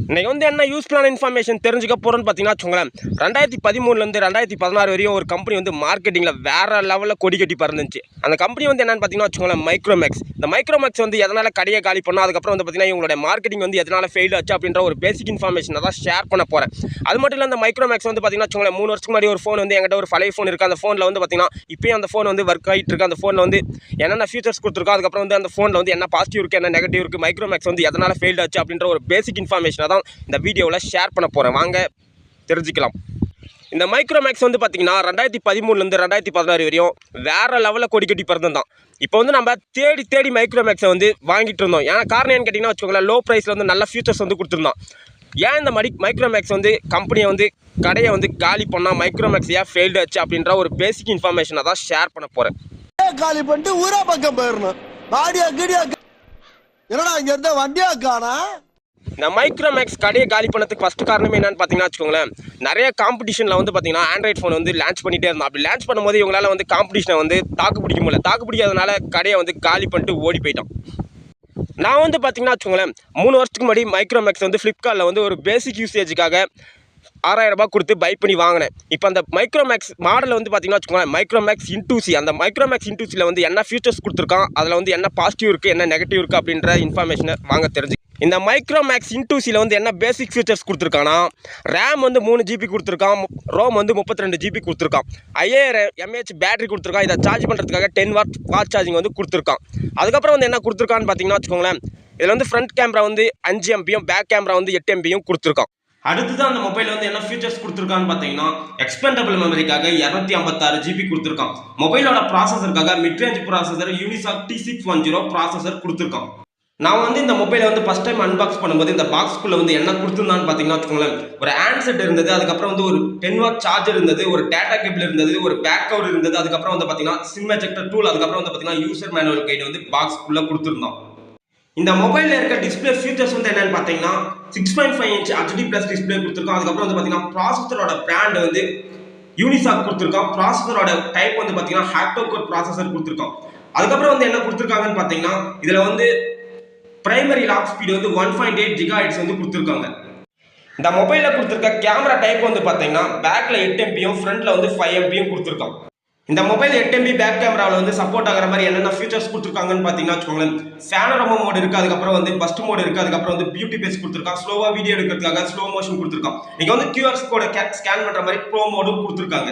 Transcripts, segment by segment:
இன்னைக்கு வந்து என்ன யூஸ்ஃபுல்லான இன்ஃபர்மேஷன் தெரிஞ்சுக்க போகிறோன்னு பார்த்தீங்கன்னா வச்சுக்கோங்களேன். 2013 2016 வரையும் ஒரு கம்பெனி வந்து மார்க்கெட்டிங்கில் வேறு லெவலில் கொடி கட்டி பறந்துச்சு. அந்த கம்பெனி வந்து என்னென்னு பார்த்தீங்கன்னா வச்சுக்கோங்களேன், மைக்ரோமேக்ஸ். இந்த மைக்ரோமேக்ஸ் வந்து எதனால் கடையை காலி பண்ணோம், அதுக்கப்புறம் வந்து பார்த்தீங்கன்னா இவங்களுடைய மார்க்கெட்டிங் வந்து எதனால் ஃபெயில் ஆச்சு அப்படின்ற ஒரு பேசிக் இன்ஃபர்மேஷனை தான் ஷேர் பண்ண போகிறேன். அது மட்டும் இல்லை, அந்த மைக்ரோமேக்ஸ் வந்து பார்த்தீங்கன்னா வச்சுக்கோங்களேன், 3 வருஷத்துக்கு முன்னாடி ஒரு ஃபோன் வந்து என்கிட்ட ஒரு பழைய ஃபோன் இருக்குது. அந்த ஃபோனில் வந்து பார்த்தீங்கன்னா இப்போயும் அந்த ஃபோன் வந்து ஒர்க் ஆகிட்டு இருக்குது. அந்த ஃபோனில் வந்து என்னென்ன ஃபீச்சர்ஸ் கொடுத்துருக்கோம், அதுக்கப்புறம் வந்து அந்த ஃபோனில் வந்து என்ன பாசிட்டிவ் இருக்குது, என்ன நெகட்டிவ் இருக்குது, மைக்ரோமேக்ஸ் வந்து எதனால் ஃபெயில் ஆச்சு அப்படின்ற ஒரு பேசிக் இன்ஃபர்மேஷனை தான் இந்த வீடியோவில் ஷேர் பண்ண போகிறேன். வாங்க தெரிஞ்சுக்கலாம். இந்த மைக்ரோமேக்ஸ் வந்து பார்த்தீங்கன்னா 2013 2016 வரையும் வேறு லெவலில் கொடி கட்டி பிறந்தான். இப்போ வந்து நம்ம தேடி மைக்ரோமேக்ஸை வந்து வாங்கிட்டு இருந்தோம். ஏன்னா காரணம் என்னன்னு கேட்டிங்கன்னா வச்சுக்கோங்களேன், லோ ப்ரைஸில் வந்து நல்ல ஃபியூச்சர்ஸ் வந்து கொடுத்துருந்தான். ஏன் இந்த மைக்ரோமேக்ஸ் வந்து கம்பெனியை வந்து கடையை வந்து காலி பண்ணால் மைக்ரோமேக்ஸ் ஏன் ஃபெயில்டு ஆச்சு அப்படின்ற ஒரு பேசிக் இன்ஃபர்மேஷனை தான் ஷேர் பண்ண போகிறேன். காலி பண்ணிட்டு ஊரா பக்கம் போயிடணும். என்னடா இங்க இருந்த வண்டியா காணா. இந்த மைக்ரோமேக்ஸ் கடையை காலி பண்ணதுக்கு ஃபஸ்ட்டு காரணமே என்னன்னு பார்த்தீங்கன்னா வச்சுக்கோங்களேன், நிறைய காம்படிஷனில் வந்து பார்த்தீங்கன்னா ஆண்ட்ராய்ட் ஃபோன் வந்து லான்ச் பண்ணிகிட்டே இருந்தான். அப்படி லான்ச் பண்ணும்போது இவங்களால் வந்து காம்படிஷனை வந்து தாக்கு பிடிக்க முடியல. தாக்கு பிடிக்காதனால கடையை வந்து காலி பண்ணிட்டு ஓடி போயிட்டான். நான் வந்து பார்த்தீங்கன்னா வச்சுக்கோங்களேன், 3 வருஷத்துக்கு முன்னாடி மைக்ரோமேக்ஸ் வந்து ஃப்ளிப்கார்ட்டில் வந்து ஒரு பேசிக் யூசேஜுக்காக 6000 ரூபாய் கொடுத்து பை பண்ணி வாங்கினேன். இப்போ அந்த மைக்ரோமேக்ஸ் மாடல் வந்து பார்த்தீங்கன்னா வச்சுக்கோங்களேன், மைக்ரோமேக்ஸ் இன்டூசி. அந்த மைக்ரோமேக்ஸ் இன்டூசியில் வந்து என்ன ஃபீச்சர்ஸ் கொடுத்துருக்கான், அதில் வந்து என்ன பாசிட்டிவ் இருக்குது, என்ன நெகட்டிவ் இருக்குது அப்படின்ற இன்ஃபர்மேஷனை வாங்க தெரிஞ்சு. இந்த மைக்ரோமேக்ஸ் இன்டூசியில் வந்து என்ன பேசிக் ஃபீச்சர்ஸ் கொடுத்துருக்கான்னா, ரேம் வந்து 3 GB கொடுத்துருக்கான், ரோம் வந்து 32 GB கொடுத்துருக்கான், 5000 mAh பேட்டரி கொடுத்துருக்கான். இதை சார்ஜ் பண்ணுறதுக்காக 10 வாட் ஃபாஸ்ட் சார்ஜிங் வந்து கொடுத்துருக்கான். அதுக்கப்புறம் வந்து என்ன கொடுத்துருக்கான்னு பார்த்தீங்கன்னா வச்சுக்கோங்களேன், இதில் வந்து ஃப்ரண்ட் கேமரா வந்து 5 MB, பேக் கேமரா வந்து 8 MB கொடுத்துருக்கான். அடுத்ததான் அந்த மொபைல் வந்து என்ன ஃபீச்சர்ஸ் கொடுத்துருக்கான்னு பார்த்தீங்கன்னா, எக்ஸ்பெண்டபிள் மெமரிக்காக 256 GB கொடுத்துருக்கான். மொபைலோட ப்ராசஸருக்காக midrange processor Unisoc T610 processor கொடுத்துருக்கான். நான் வந்து இந்த மொபைலை வந்து ஃபஸ்ட் டைம் அன்பாக்ஸ் பண்ணும்போது இந்த பாக்ஸ்குள்ளே வந்து என்ன கொடுத்துருந்தான்னு பார்த்தீங்கன்னா வச்சுக்கோங்களேன், ஒரு ஹேண்ட்செட் இருந்தது, அதுக்கப்புறம் வந்து ஒரு 10 வாட் சார்ஜர் இருந்தது, ஒரு டேட்டா கேபிள் இருந்தது, ஒரு பேக் கவர் இருந்தது, அதுக்கப்புறம் வந்து பார்த்தீங்கன்னா சிம் எஜெக்டர் டூல், அதுக்கப்புறம் வந்து பார்த்தீங்கன்னா யூசர் மேனுவல் கைடு வந்து பாக்ஸ்குள்ளே கொடுத்துருந்தோம். இந்த மொபைலில் இருக்க டிஸ்பிளே ஃபீச்சர்ஸ் வந்து என்னன்னு பார்த்தீங்கன்னா 6.5 inch HD+ டிஸ்பிளே கொடுத்துருக்கோம். அதுக்கப்புறம் வந்து பார்த்தீங்கன்னா ப்ராசஸரோட பிராண்ட் வந்து யூனிசாக் கொடுத்துருக்கோம். ப்ராசஸரோட டைப் வந்து பார்த்தீங்கன்னா ஹாக்டோகோர் ப்ராசஸர் கொடுத்துருக்கோம். அதுக்கப்புறம் வந்து என்ன கொடுத்துருக்காங்கன்னு பார்த்தீங்கன்னா, இதில் வந்து பிரைமரி லாக் ஸ்பீடு வந்து 1.8 GHz வந்து கொடுத்துருக்காங்க. இந்த மொபைலில் கொடுத்துருக்க கேமரா டைப் வந்து பார்த்தீங்கன்னா பேக்கில் 8 MB, ஃப்ரண்ட்டில் வந்து 5 MB கொடுத்துருக்கான். இந்த மொபைல் 8 MB பேக் கேமராவில் வந்து சப்போர்ட் ஆகிற மாதிரி என்னென்ன ஃபீச்சர்ஸ் கொடுத்துருக்காங்கன்னு பார்த்தீங்கன்னா வச்சுக்கோங்களேன், பேனோரமா மோட் இருக்குது, அதுக்கப்புறம் வந்து பஸ்ட் மோட் இருக்குது, அதுக்கப்புறம் வந்து பியூட்டி பேஸ் கொடுத்துருக்கான், ஸ்லோவாக வீடியோ எடுக்கிறதுக்காக ஸ்லோ மோஷன் கொடுத்துருக்கான். நீங்கள் வந்து QR கோடை ஸ்கேன் பண்ணுற மாதிரி ப்ரோ மோடும் கொடுத்துருக்காங்க.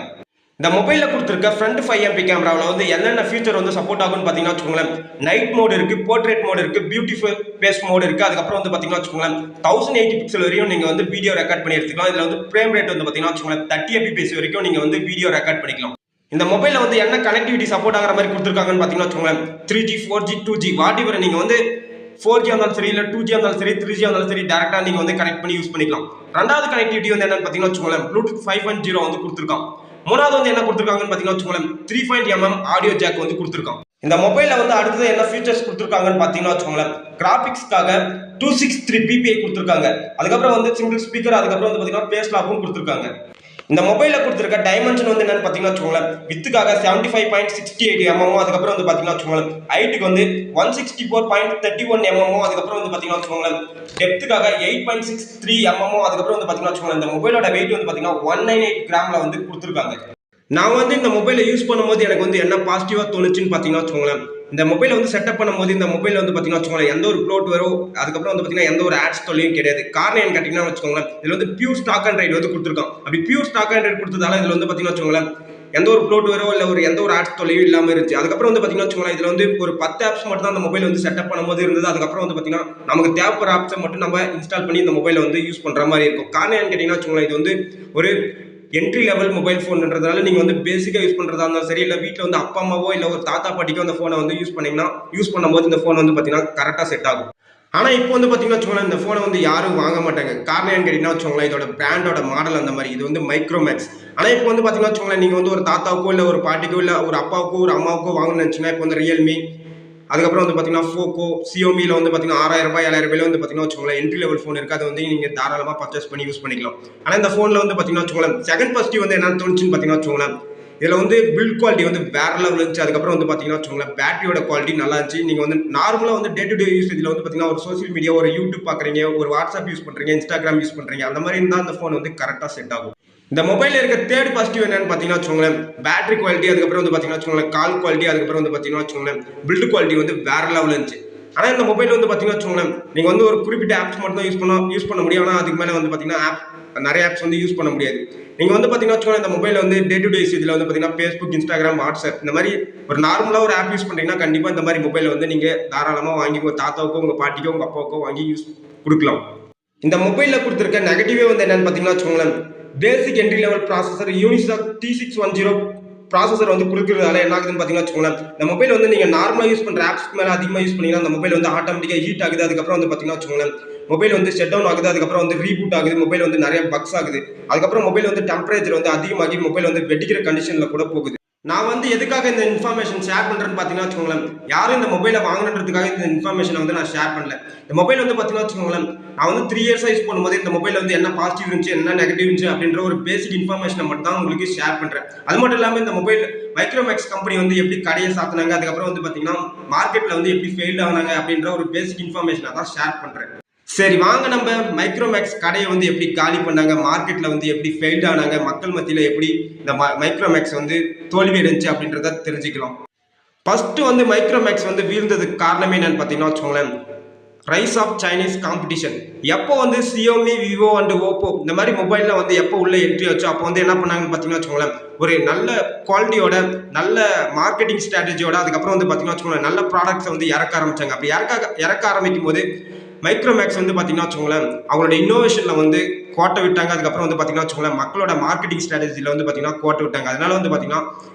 இந்த மொபைலில் கொடுத்துருக்க ஃப்ரண்ட் 5 MP கேமராவில் வந்து என்னென்ன ஃபீச்சர் வந்து சப்போர்ட் ஆகும்னு பார்த்தீங்கன்னா வச்சுக்கோங்களேன், நைட் மோட் இருக்குது, போர்ட்ரேட் மோட் இருக்குது, பியூட்டிஃபுல் பேஸ் மோட் இருக்குது, அதுக்கப்புறம் வந்து பார்த்தீங்கன்னா வச்சுக்கோங்களேன் 1080 பிக்சல் வரையும் நீங்கள் வந்து வீடியோ ரெக்கார்ட் பண்ணி எடுத்துக்கலாம். இதில் வந்து ஃப்ரேம் ரேட் வந்து பார்த்தீங்கன்னா வச்சுக்கோங்களேன் 30 fps வரைக்கும் நீங்கள் வந்து வீடியோ ரெக்கார்ட் பண்ணிக்கலாம். இந்த மொபைலில் வந்து என்ன கனெக்டிவிட்டி சப்போர்ட் ஆகிற மாதிரி கொடுத்துருக்காங்கன்னு பார்த்தீங்கன்னா வச்சுக்கோங்களேன், 3G 4G 2G what ever நீங்கள் வந்து 4G இருந்தாலும் சரி, இல்லை 2G இருந்தாலும் சரி, 3G இருந்தாலும் சரி, டேரெக்டாக நீங்கள் வந்து கனெக்ட் பண்ணி யூஸ் பண்ணிக்கலாம். ரெண்டாவது கனெக்டிவிட்டி வந்து என்னன்னு பார்த்தீங்கன்னா வச்சுக்கோங்களேன், Bluetooth 5.0 வந்து கொடுத்துருக்கான். மூணாவது வந்து என்ன கொடுத்துருக்காங்கன்னு பார்த்தீங்கன்னா வச்சுக்கோங்களேன், 3.mm ஆடியோ ஜாக் வந்து கொடுத்துருக்கான். இந்த மொபைலில் வந்து அடுத்தது என்ன ஃபீச்சர்ஸ் கொடுத்துருக்காங்கன்னு பார்த்தீங்கன்னா வச்சுக்கோங்களேன், கிராபிக்ஸ்க்காக 263 ppi கொடுத்துருக்காங்க. அதுக்கப்புறம் வந்து சிங்கிள் ஸ்பீக்கர், அதுக்கப்புறம் வந்து பார்த்தீங்கன்னா ஃபேஸ் லாக்கும் கொடுத்துருக்காங்க. இந்த மொபைலில் கொடுத்துருக்க டைமென்ஷன் வந்து என்னன்னு பார்த்தீங்கன்னா வச்சுக்கோங்களேன், வித்துக்காக 75.68 mm, அதுக்கப்புறம் வந்து பார்த்தீங்கன்னா வச்சுக்கோங்களேன் ஹைட்டுக்கு வந்து 164.31 mm, அதுக்கப்புறம் வந்து பார்த்தீங்கன்னா வச்சுக்கோங்களேன் டெப்த்துக்காக 8.63 mm, அதுக்கப்புறம் வந்து பார்த்தீங்கன்னா வச்சுக்கோங்களேன் இந்த மொபைலோட வெயிட் வந்து பார்த்தீங்கன்னா 198 கிராமில் வந்து கொடுத்துருக்காங்க. நான் வந்து இந்த மொபைலை யூஸ் பண்ணும்போது எனக்கு வந்து என்ன பாசிட்டிவாக தோணுச்சுன்னு பார்த்தீங்கன்னா வச்சுக்கோங்களேன், இந்த மொபைலை வந்து செட்டப் பண்ணும்போது இந்த மொபைலில் வந்து பார்த்தீங்கன்னா வச்சுக்கோங்களேன் எந்த ஒரு ப்ளோட் வரும், அதுக்கப்புறம் வந்து பார்த்தீங்கன்னா எந்த ஒரு ஆட்ஸ் தொல்லையும் கிடையாது. காரணம் என்ன கேட்டிங்கன்னா வச்சுக்கோங்களேன், இதில் வந்து பியூர் ஸ்டாக் அண்ட் ரைட் வந்து கொடுத்துருக்கான். அப்படி பியூர் ஸ்டாக் அண்ட் ரைட் கொடுத்ததால இதில் வந்து பார்த்தீங்கன்னா வச்சுக்கோங்களேன் எந்த ஒரு ப்ளோட் வரும் இல்லை ஒரு எந்த ஒரு ஆட்ஸ் தொல்லையும் இல்லாமல் இருந்துச்சு. அதுக்கப்புறம் வந்து பார்த்தீங்கன்னா வச்சுக்கோங்களேன் இதில் வந்து ஒரு 10 ஆப்ஸ் மட்டும் தான் அந்த மொபைல் வந்து செட்டப் பண்ணும்போது இருந்தது. அதுக்கப்புறம் வந்து பார்த்தீங்கன்னா நமக்கு தேவைப்படுற ஆப்ஸை மட்டும் நம்ம இன்ஸ்டால் பண்ணி இந்த மொபைலை வந்து யூஸ் பண்ணுற மாதிரி இருக்கும். காரணம் என்ன கேட்டிங்கன்னா வச்சுக்கோங்களேன், இது வந்து ஒரு என்ட்ரி லெவல் மொபைல் ஃபோன்ன்றதால நீங்கள் வந்து பேசிக்காக யூஸ் பண்ணுறதா இருந்தாலும் சரி, இல்லை வீட்டில் வந்து அப்பா அம்மாவோ இல்லை ஒரு தாத்தா பாட்டிக்கோ அந்த ஃபோனை வந்து யூஸ் பண்ணும்போது இந்த ஃபோன் வந்து பார்த்தீங்கன்னா கரெக்டாக செட் ஆகும். ஆனால் இப்போ வந்து பார்த்தீங்கன்னா வச்சுக்கோங்களேன் இந்த ஃபோனை வந்து யாரும் வாங்க மாட்டாங்க. காரணம் என்ன கேட்டிங்கன்னா வச்சுக்கோங்களேன், இதோட பிராண்டோட மாடல் அந்த மாதிரி, இது வந்து மைக்ரோமேக்ஸ். ஆனால் இப்போ வந்து பார்த்தீங்கன்னா வச்சுக்கோங்களேன், நீங்கள் வந்து ஒரு தாத்தாவுக்கோ இல்லை ஒரு பாட்டிக்கோ இல்லை ஒரு அப்பாவுக்கோ ஒரு அம்மாவுக்கோ வாங்கணும்னு நினச்சிங்கன்னா இப்போ வந்து ரியல்மி, அதுக்கப்புறம் வந்து பார்த்தீங்கன்னா போக்கோ, சியோமியில் வந்து பார்த்தீங்கன்னா 6000 ரூபாய் 7000 ரூபாயில் வந்து பார்த்தீங்கன்னா வச்சுக்கோங்களேன் என்ட்ரி லெவல் ஃபோன் இருக்குது. அது வந்து நீங்கள் தாராளமாக பர்ச்சேஸ் பண்ணி யூஸ் பண்ணிக்கலாம். ஆனால் இந்த ஃபோனில் வந்து பார்த்தீங்கன்னா வச்சுக்கோங்களேன் செகண்ட் பாசிட்டிவ் வந்து என்னன்னு தோணுச்சுன்னு பார்த்தீங்கன்னா வச்சுக்கோங்களேன், இதில் வந்து பில்ட் குவாலிட்டி வந்து வேற லெவல் இருந்துச்சு. அதுக்கப்புறம் வந்து பார்த்தீங்கன்னா வச்சுக்கோங்களேன், பேட்டரியோட குவாலிட்டி நல்லா இருந்துச்சு. நீங்கள் வந்து நார்மலாக வந்து டே டு டே யூஸ் இதில் வந்து பார்த்தீங்கன்னா ஒரு சோஷியல் மீடியா, ஒரு யூடியூப் பார்க்குறீங்க, ஒரு வாட்ஸ்அப் யூஸ் பண்ணுறீங்க, இன்ஸ்டாகிராம் யூஸ் பண்ணுறீங்க, அந்த மாதிரி இருந்தால் அந்த ஃபோன் வந்து கரெக்டாக செட் ஆகும். இந்த மொபைலில் இருக்க தேர்ட் பாசிட்டிவ் என்னன்னு பார்த்தீங்கன்னா வச்சுக்கோங்களேன், பேட்டரி குவாலிட்டி, அதுக்கப்புறம் வந்து பார்த்தீங்கன்னா வச்சுக்கோங்களேன் கால் குவாலிட்டி, அதுக்கப்புறம் வந்து பார்த்தீங்கன்னா வச்சுக்கோங்களேன் பில்ட் குவாலிட்டி வந்து வேற லெவல் இருந்துச்சு. ஆனால் இந்த மொபைல் வந்து பார்த்தீங்கன்னா வச்சுக்கோங்களேன், நீங்கள் வந்து ஒரு குறிப்பிட்ட ஆப்ஸ் மட்டும் தான் யூஸ் பண்ண முடியும். ஆனால் அதுக்கு மேலே வந்து பார்த்தீங்கன்னா நிறைய ஆப்ஸ் வந்து யூஸ் பண்ண முடியாது. நீங்கள் வந்து பார்த்தீங்கன்னா வச்சுக்கோங்களேன், இந்த மொபைல் வந்து டே டு டே இதில் வந்து பார்த்தீங்கன்னா ஃபேஸ்புக், இன்ஸ்டாகிராம், வாட்ஸ்அப் இந்த மாதிரி ஒரு நார்மலாக ஒரு ஆப் யூஸ் பண்ணுறீங்கன்னா கண்டிப்பாக இந்த மாதிரி மொபைலை வந்து நீங்கள் தாராளமாக வாங்கி உங்கள் தாத்தாவுக்கோ, உங்கள் பாட்டிக்கோ, உங்கள் அப்பாவுக்கோ வாங்கி யூஸ் கொடுக்கலாம். இந்த மொபைலில் கொடுத்துருக்க நெகட்டிவே வந்து என்னன்னு பார்த்தீங்கன்னா வச்சுக்கோங்களேன், பேசிக் entry level processor Unisoc T610 processor வந்து கொடுக்குறதால என்ன ஆகுதுன்னு பார்த்தீங்கன்னா வச்சுக்கோங்களேன், இந்த மொபைல் வந்து நீங்கள் நார்மலாக யூஸ் பண்ணுற ஆப்ஸ்க்கு மேலே அதிகமாக யூஸ் பண்ணீங்கன்னா அந்த மொபைல் வந்து ஆட்டோமேட்டிக்காக ஹீட் ஆகுது. அதுக்கப்புறம் வந்து பார்த்தீங்கன்னா வச்சுக்கோங்களேன், மொபைல் வந்து ஷட் டவுன் ஆகுது. அதுக்கப்புறம் வந்து ரீபூட் ஆகுது. மொபைல் வந்து நிறைய பக்ஸ் ஆகுது. அதுக்கப்புறம் மொபைல் வந்து டெம்பரேச்சர் வந்து அதிகமாகி மொபைல் வந்து வெடிக்கிற கண்டிஷனில் கூட போகுது. நான் வந்து எதுக்காக இந்த இன்ஃபர்மேஷன் ஷேர் பண்ணுறேன்னு பார்த்தீங்கன்னா வச்சுக்கோங்களேன், யாரும் இந்த மொபைலை வாங்கணுன்றதுக்காக இந்த இன்ஃபர்மேஷனை வந்து நான் ஷேர் பண்ணல. இந்த மொபைல் வந்து பார்த்தீங்கன்னா வச்சுக்கோங்களேன், நான் வந்து 3 இயர்ஸாக யூஸ் பண்ணும்போது இந்த மொபைல் வந்து என்ன பாசிட்டிவ் இருந்துச்சு, என்ன நெகட்டிவ் இருந்துச்சு அப்படின்ற ஒரு பேசிக் இன்ஃபர்மேஷனை மட்டும் தான் உங்களுக்கு ஷேர் பண்ணுறேன். அது மட்டும் இல்லாமல் இந்த மொபைல் மைக்ரோமேக்ஸ் கம்பெனி வந்து எப்படி கடையை சாத்தினாங்க, அதுக்கப்புறம் வந்து பார்த்தீங்கன்னா மார்க்கெட்டில் வந்து எப்படி ஃபெயில் ஆனாங்க அப்படின்ற ஒரு பேசிக் இன்ஃபர்மேஷனை தான் ஷேர் பண்ணுறேன். சரி வாங்க நம்ம மைக்ரோமேக்ஸ் கடையை வந்து எப்படி காலி பண்ணாங்க, மார்க்கெட்டில் வந்து எப்படி ஃபெயில்ட் ஆனாங்க, மக்கள் மத்தியில் எப்படி இந்த மைக்ரோமேக்ஸ் வந்து தோல்வி அடைஞ்சு அப்படின்றத தெரிஞ்சுக்கலாம். ஃபர்ஸ்ட் வந்து மைக்ரோமேக்ஸ் வந்து வீழ்ந்ததுக்கு காரணமே என்னன்னு பார்த்தீங்கன்னா வச்சுக்கோங்களேன், ரைஸ் ஆஃப் சைனீஸ் காம்படிஷன். எப்போ வந்து சியோமி, விவோ அண்ட் ஓப்போ இந்த மாதிரி மொபைலில் வந்து எப்போ உள்ள என்ட்ரி வச்சோ அப்போ வந்து என்ன பண்ணாங்கன்னு பார்த்தீங்கன்னா வச்சுக்கோங்களேன், ஒரு நல்ல குவாலிட்டியோட நல்ல மார்க்கெட்டிங் ஸ்ட்ராட்டஜியோட அதுக்கப்புறம் வந்து பார்த்தீங்கன்னா வச்சுக்கோங்களேன் நல்ல ப்ராடக்ட்ஸை வந்து இறக்க ஆரம்பிச்சாங்க. அப்படி இறக்க ஆரம்பிக்கும் போது மைக்ரோமேக்ஸ் வந்து பார்த்தீங்கன்னா வச்சுக்கோங்களேன் அவங்களோட இன்னோவேஷனில் வந்து கோட்டை விட்டாங்க. அதுக்கப்புறம் வந்து பார்த்தீங்கன்னா வச்சுக்கோங்களேன் மக்களோட மார்க்கெட்டிங் ஸ்ட்ராட்டஜியில் வந்து பார்த்தீங்கன்னா கோட்டை விட்டாங்க. அதனால வந்து பார்த்தீங்கன்னா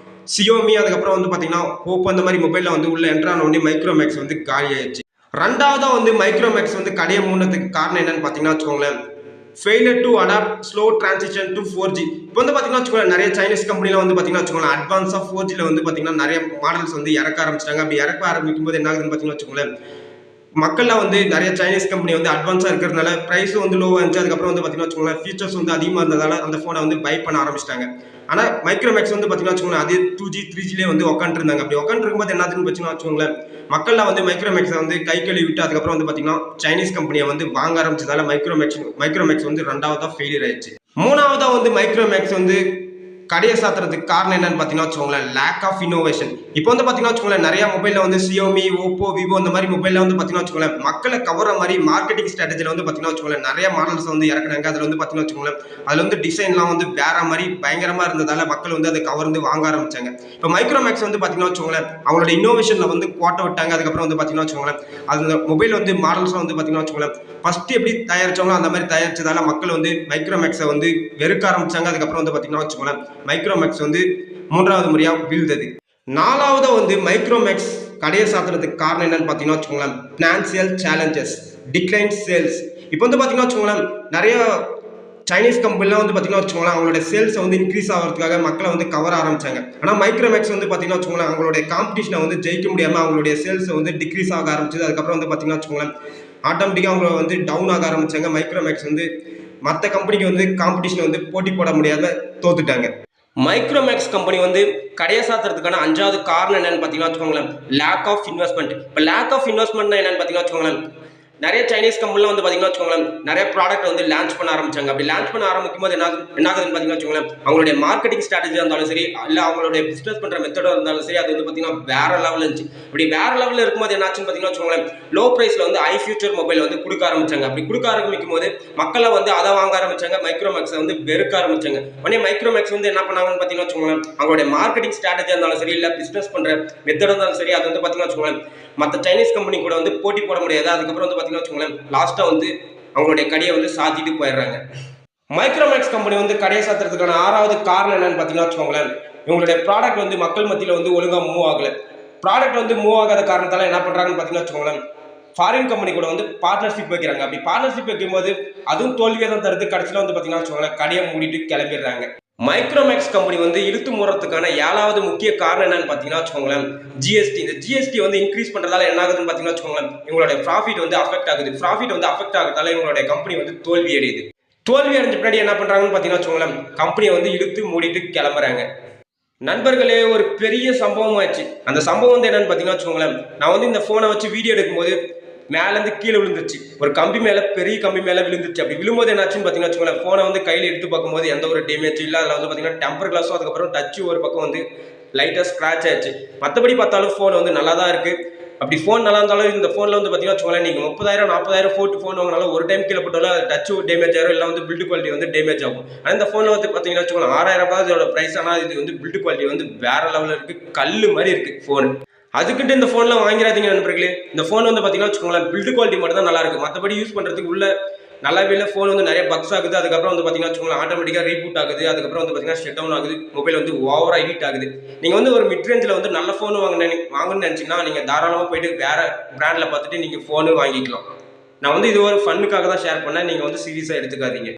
சியோமி, அதுக்கப்புறம் வந்து பார்த்தீங்கன்னா ஓப்போ அந்த மாதிரி மொபைலில் வந்து உள்ள என்ட்ரான உடனே மைக்ரோமேக்ஸ் வந்து காலி ஆயிடுச்சு. ரெண்டாவதாக வந்து மைக்ரோமேக்ஸ் வந்து கடையை மூடத்துக்கு காரணம் என்னன்னு பார்த்தீங்கன்னா வச்சுக்கோங்களேன், failure to adopt slow transition to 4G. இப்போ வந்து பார்த்தீங்கன்னா வச்சுக்கோங்களேன் நிறைய சைனீஸ் கம்பெனியில் வந்து பார்த்தீங்கன்னா வச்சுக்கோங்களேன் அட்வான்ஸாக 4Gல வந்து பார்த்தீங்கன்னா நிறைய மாடல்ஸ் வந்து இறக்க ஆரம்பிச்சிட்டாங்க. அப்படி இறக்க ஆரம்பிக்கும் போது என்ன ஆகுதுன்னு பார்த்தீங்கன்னா வச்சுக்கோங்களேன், மக்கள்லாம் வந்து நிறைய சைனீஸ் கம்பெனி வந்து அட்வான்ஸாக இருக்கிறதுனால ப்ரைஸும் வந்து லோவாக இருந்துச்சு. அதுக்கப்புறம் வந்து பார்த்தீங்கன்னா வச்சுக்கோங்களேன் ஃபீச்சர்ஸ் வந்து அதிகமாக இருந்ததால் அந்த ஃபோனை வந்து பை பண்ண ஆரம்பிச்சிட்டாங்க. ஆனால் மைக்ரோமேக்ஸ் வந்து பார்த்தீங்கன்னா வச்சுக்கோங்களேன் அது 2G 3Gலே வந்து உட்காந்துருந்தாங்க. அப்படி உட்காந்துருக்கும்போது என்னதுன்னு பார்த்தீங்கன்னா வச்சுக்கோங்களேன், மக்கள்லாம் வந்து மைக்ரோமேக்ஸை வந்து கை கழுவி விட்டு அதுக்கப்புறம் வந்து பார்த்தீங்கன்னா சைனீஸ் கம்பெனியை வந்து வாங்க ஆரம்பிச்சதால மைக்ரோமேக்ஸ் வந்து ரெண்டாவதாக ஃபெயிலியர் ஆயிடுச்சு. மூணாவதாக வந்து மைக்ரோமேக்ஸ் வந்து கடையை சாத்துறதுக்கு காரணம் என்னன்னு பார்த்தீங்கன்னா வச்சுக்கோங்களேன் லேக் ஆஃப் இன்னோவேஷன். இப்போ வந்து பார்த்தீங்கன்னா வச்சுக்கோங்களேன் நிறைய மொபைலில் வந்து சியோமி, ஓப்போ, விவோ இந்த மாதிரி மொபைலில் வந்து பார்த்தீங்கன்னா வச்சுக்கோங்களேன் மக்களை கவர மாதிரி மார்க்கெட்டிங் ஸ்ட்ராட்டஜியில் வந்து பார்த்தீங்கன்னா வச்சுக்கோங்களேன் நிறைய மாடல்ஸ் வந்து இறக்குனாங்க. அதில் வந்து பார்த்தீங்கன்னா வச்சுக்கோங்களேன் அதில் வந்து டிசைன்லாம் வந்து வேற மாதிரி பயங்கரமாக இருந்ததால மக்கள் வந்து அதை கவர்ந்து வாங்க ஆரம்பிச்சாங்க. இப்போ மைக்ரோமேக்ஸ் வந்து பார்த்தீங்கன்னா வச்சுக்கோங்களேன் அவங்களோட இன்னோவேஷனில் வந்து கோட்டை விட்டாங்க. அதுக்கப்புறம் வந்து பார்த்தீங்கன்னா வச்சுக்கோங்களேன் அந்த மொபைல் வந்து மாடல்ஸ்லாம் வந்து பார்த்தீங்கன்னா வச்சுக்கோங்களேன் ஃபர்ஸ்ட் எப்படி தயாரிச்சாங்களோ அந்த மாதிரி தயாரிச்சதால மக்கள் வந்து மைக்ரோமேக்ஸை வந்து வெறுக்க ஆரம்பிச்சாங்க. அதுக்கப்புறம் வந்து பார்த்தீங்கன்னா வச்சுக்கோங்களேன் மைக்ரோமேக்ஸ் வந்து மூன்றாவது முறையாக வீழ்ந்தது. நாலாவது வந்து மைக்ரோமேக்ஸ் கடையை சாத்துறதுக்கு காரணம் என்னன்னு பார்த்தீங்கன்னா வச்சுக்கோங்களேன் ஃபினான்சியல் சேலஞ்சஸ், டிக்ளைன் சேல்ஸ். இப்போ வந்து பார்த்தீங்கன்னா வச்சுக்கோங்களேன் நிறைய சைனீஸ் கம்பெனிலாம் வந்து பார்த்தீங்கன்னா வச்சுக்கோங்களேன் அவங்களோட சேல்ஸை வந்து இன்க்ரீஸ் ஆகிறதுக்காக மக்களை வந்து கவர் ஆரம்பிச்சாங்க. ஆனால் மைக்ரோமேக்ஸ் வந்து பார்த்தீங்கன்னா வச்சுக்கோங்களேன் அவங்களுடைய காம்படிஷனை வந்து ஜெயிக்க முடியாமல் அவங்களுடைய சேல்ஸை வந்து டிக்ரீஸ் ஆக ஆரம்பிச்சது. அதுக்கப்புறம் வந்து பார்த்தீங்கன்னா வச்சுக்கோங்களேன் ஆட்டோமேட்டிக்காக அவங்க வந்து டவுன் ஆக ஆரம்பிச்சாங்க. மைக்ரோமேக்ஸ் வந்து மற்ற கம்பெனிக்கு வந்து காம்படிஷனை வந்து போட்டி போட முடியாத தோத்துட்டாங்க. மைக்ரோமேக்ஸ் கம்பெனி வந்து கடையை சாத்துறதுக்கான 5வது காரணம் என்னன்னு பார்த்தீங்கன்னா வச்சுக்கோங்களேன் லேக் ஆஃப் இன்வெஸ்ட்மெண்ட். இப்போ லேக் ஆஃப் இன்வெஸ்ட்மெண்ட் என்னன்னு பார்த்தீங்கன்னா வச்சுக்கோங்களேன் நிறைய சைனீஸ் கம்பெனிலாம் வந்து பார்த்தீங்கன்னா வச்சுக்கோங்களேன் நிறைய ப்ராடக்ட் வந்து லான்ச் பண்ண ஆரம்பிச்சாங்க. அப்படி லான்ச் பண்ண ஆரம்பிக்கும் போது என்ன ஆகுதுன்னு பார்த்தீங்கன்னா வச்சுக்கோங்களேன் அவங்களுடைய மார்க்கெட்டிங் ஸ்ட்ராட்டஜியாக இருந்தாலும் சரி, இல்லை அவங்களுடைய பிஸ்னஸ் பண்ணுற மெத்தடாக இருந்தாலும் சரி, அது வந்து பார்த்தீங்கன்னா வேற லெவலில் இருந்துச்சு. இப்படி வேற லெவலில் இருக்கும்போது என்னாச்சுன்னு பார்த்தீங்கன்னா வச்சுக்கோங்களேன் லோ ப்ரைஸில் வந்து ஐ ஃபியூச்சர் மொபைல் வந்து கொடுக்க ஆரம்பிச்சாங்க. அப்படி கொடுக்க ஆரம்பிக்கும் போது மக்களை வந்து அதை வாங்க ஆரம்பிச்சாங்க, மைக்ரோமேக்ஸை வந்து வெறுக்க ஆரம்பிச்சாங்க. உடனே மைக்ரோமேக்ஸ் வந்து என்ன பண்ணாங்கன்னு பார்த்தீங்கன்னா வச்சுக்கோங்களேன் அவங்களுடைய மார்க்கெட்டிங் ஸ்ட்ராட்டஜியாக இருந்தாலும் சரி, இல்லை பிஸ்னஸ் பண்ணுற மெத்தடாக இருந்தாலும் சரி, அது வந்து பார்த்தீங்கன்னா வச்சுக்கோங்களேன் மற்ற சைனீஸ் கம்பெனி கூட வந்து போட்டி போட முடியாது. அதுக்கப்புறம் வந்து பார்த்தீங்கன்னா வச்சுக்கோங்களேன் லாஸ்ட்டாக வந்து அவங்களுடைய கடையை வந்து சாத்திட்டு போயிடுறாங்க. மைக்ரோமேக்ஸ் கம்பெனி வந்து கடையை சாத்துறதுக்கான 6வது காரணம் என்னன்னு பார்த்தீங்கன்னா வச்சுக்கோங்களேன் இவங்களுடைய ப்ராடக்ட் வந்து மக்கள் மத்தியில் வந்து ஒழுங்காக மூவ் ஆகலை. ப்ராடக்ட் வந்து மூவ் ஆகாத காரணத்தால் என்ன பண்ணுறாங்கன்னு பார்த்தீங்கன்னா வச்சுக்கோங்களேன் ஃபாரின் கம்பெனி கூட வந்து பார்ட்னர்ஷிப் வைக்கிறாங்க. அப்படி பார்ட்னர்ஷிப் வைக்கும்போது அதுவும் தோல்வியாக தான் தருது. கடைசியில் வந்து பார்த்தீங்கன்னா வச்சுக்கோங்களேன் கடையை மூடிட்டு கிளம்பிடுறாங்க. மைக்ரோமேக்ஸ் கம்பெனி வந்து இழுத்து மூடுறதுக்கான 7வது முக்கிய காரணம் என்னன்னு பார்த்தீங்கன்னா வச்சுக்கோங்களேன் ஜிஎஸ்டி. இந்த ஜிஎஸ்டி வந்து இன்க்ரீஸ் பண்ணுறதால என்ன ஆகுதுன்னு பார்த்தீங்கன்னா வச்சுக்கோங்களேன் இவங்களுடைய ப்ராஃபிட் வந்து அஃபெக்ட் ஆகுது. ப்ராஃபிட் வந்து அஃபெக்ட் ஆகிறதால இவங்களுடைய கம்பெனி வந்து தோல்வி அடையுது. தோல்வி அடைஞ்ச பின்னாடி என்ன பண்ணுறாங்கன்னு பார்த்தீங்கன்னா வச்சுக்கோங்களேன் கம்பெனியை வந்து இழுத்து மூடிட்டு கிளம்புறாங்க. நண்பர்களே, ஒரு பெரிய சம்பவம் ஆச்சு. அந்த சம்பவம் வந்து என்னன்னு பார்த்தீங்கன்னா வச்சுக்கோங்களேன், நான் வந்து இந்த ஃபோனை வச்சு வீடியோ எடுக்கும்போது மேலேருந்து கீழே விழுந்துருச்சு. ஒரு கம்பி மேல, பெரிய கம்பி மேல விழுந்துருச்சு. அப்படி விழும்போது என்னாச்சுன்னு பார்த்தீங்கன்னா வச்சுக்கோங்களேன், ஃபோனை வந்து கையில எடுத்து பார்க்கும்போது எந்த ஒரு டேமேஜும் இல்ல. அதில வந்து பார்த்தீங்கன்னா டெம்பர் கிளாஸும், அதுக்கப்புறம் டச்சு ஒரு பக்கம் வந்து லைட்டா ஸ்க்ராட்ச் ஆயிடுச்சு. மத்தபடி பார்த்தாலும் ஃபோன் வந்து நல்லா தான் இருக்கு. அப்படி ஃபோன் நல்லா இருந்தாலும் இந்த ஃபோன்ல வந்து பார்த்தீங்கன்னா வச்சுக்கோங்களேன், நீங்க 30,000 40,000 போட்டு ஃபோன் வாங்கினாலும் ஒரு டைம் கீழ போட்டாலும் அது டச் டேமேஜ் ஆயிரும், இல்ல வந்து பில்ட் குவாலிட்டி வந்து டேமேஜ் ஆகும். ஆனா இந்த ஃபோன்ல வந்து பார்த்தீங்கன்னா வச்சுக்கோங்களேன், 6,000 ரூபாய் இதோட பிரைஸ். ஆனா இது வந்து பில்ட் குவாலிட்டி வந்து வேற லெவல்ல இருக்கு. கல்லு மாரி இருக்கு ஃபோன். அதுக்குன்ட்டு இந்த ஃபோன்லாம் வாங்கிறாதீங்க நண்பர்களே. இந்த ஃபோன் வந்து பார்த்தீங்கன்னா வச்சுக்கோங்களேன், பில்ட் குவாலிட்டி மட்டும் தான் நல்லா இருக்கு. மத்தபடி யூஸ் பண்றதுக்கு உள்ள நல்லாவே இல்ல. ஃபோன் வந்து நெறைய பக்ஸ் ஆகுது. அதுக்கப்புறம் வந்து பார்த்தீங்கன்னா வச்சுக்கோங்களேன், ஆட்டோமேட்டிக்கா ரீபூட் ஆகுது. அதுக்கப்புறம் வந்து பார்த்தீங்கன்னா ஷட் டவுன் ஆகுது. மொபைல் வந்து ஓவரா ஹீட் ஆகுது. நீங்க வந்து ஒரு மிட் ரேஞ்சில வந்து நல்ல ஃபோன் வாங்கணும்னு நெனச்சீங்கன்னா, நீங்க தாராளமா போயிட்டு வேற பிராண்ட்ல பார்த்துட்டு நீங்க ஃபோனு வாங்கிக்கலாம். நான் வந்து இது ஒரு ஃபன்னுக்காக தான் ஷேர் பண்ணேன். நீங்க வந்து சீரியஸா எடுத்துக்காதீங்க.